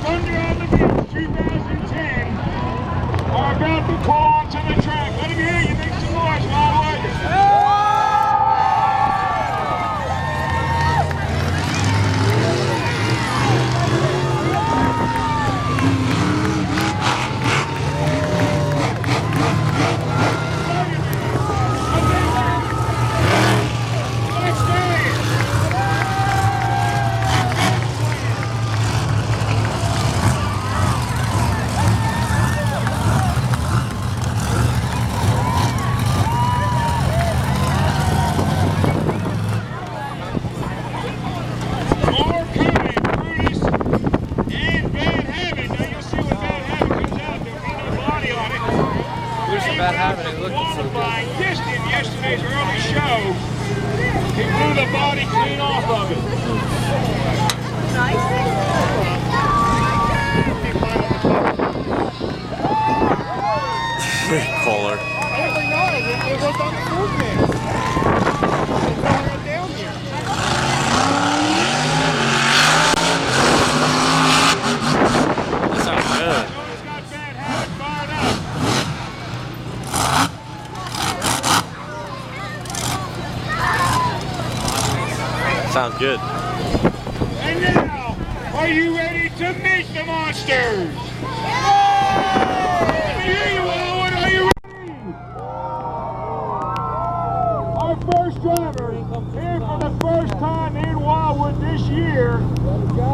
Thunder on the Beach 2010 are about to pull onto the track. Let me hear you make some noise, Willdwood. Bad habit, it looked so good. In yesterday's early show, he blew the body clean off of it. Caller. I didn't know it was on the movement. Down here. That sounds good. Sounds good. And now, are you ready to meet the monsters? Let me hear you, Willdwood. Are you ready? Our first driver, here for the first time in Willdwood this year.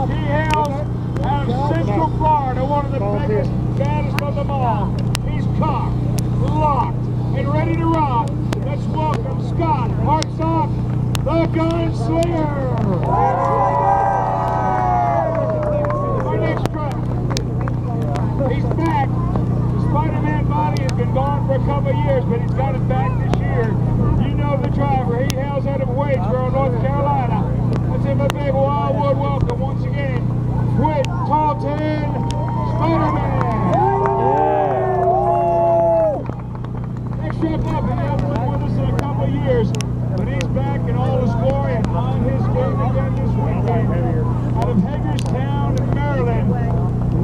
He hails out of Central Florida, one of the biggest, baddest of them all. He's cocked, locked, and ready to rock. Let's welcome Scott Hartsock, the Gunslinger! Our next truck. He's back. The Spider-Man body has been gone for a couple of years, but he's got it back this year. You know the driver. He hails out of Wadesboro, North Carolina. Let's have a big Willdwood welcome once again. Whit Talton, Spider-Man! Next truck up, and he hasn't been with us in a couple of years. But he's back in all his glory and on his game again this weekend. Out of Hagerstown, Maryland,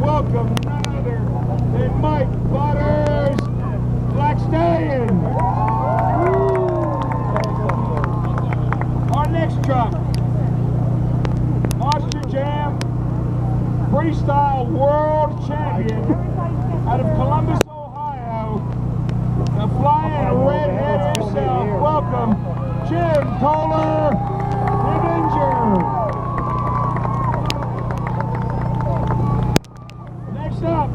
welcome none other than Mike Butters, Black Stallion. Our next truck, Monster Jam Freestyle World Champion out of Columbus, Ohio, the flying redhead himself. Welcome, Jim Toller, the Avenger. Next up,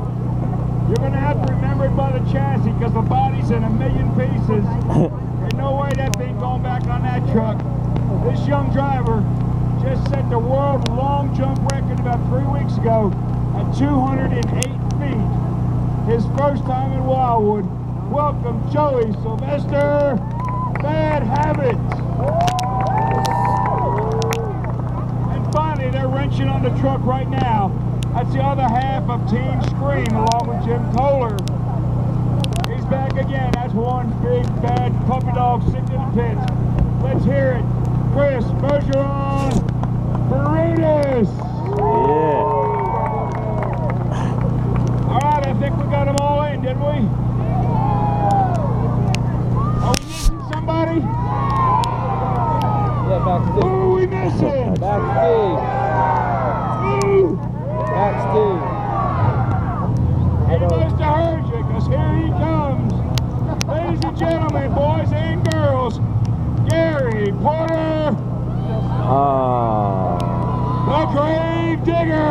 you're going to have to remember it by the chassis because the body's in a million pieces. There's no way that thing going back on that truck. This young driver just set the world long jump record about 3 weeks ago at 208 feet. His first time in Willdwood. Welcome, Joey Sylvester. Bad Habits. And finally, they're wrenching on the truck right now. That's the other half of Team Scream along with Jim Toller. He's back again. That's one big bad puppy dog sitting in the pits. Let's hear it. Chris Bergeron Brutus. Yeah. All right, I think we got them all in, didn't we? Somebody? Yeah, backstage. Who are we missing? Backstage. Who? Backstage. He must have heard you, because here he comes. Ladies and gentlemen, boys and girls, Gary Porter, the Grave Digger.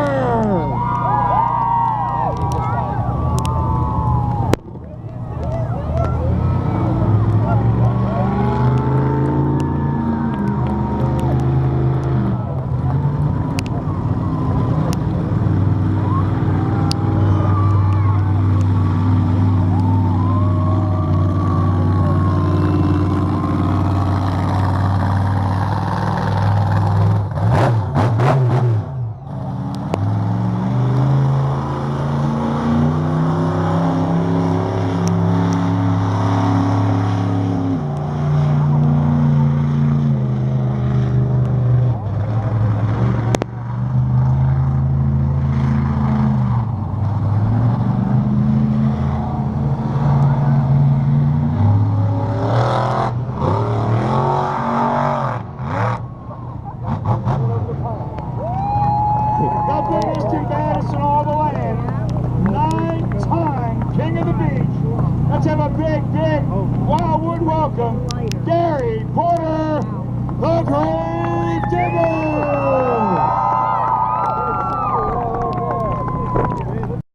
how biggest and baddest in all the land. 9-time king of the beach. Let's have a big, big Wildwood welcome. Gary Porter, the Grave Digger.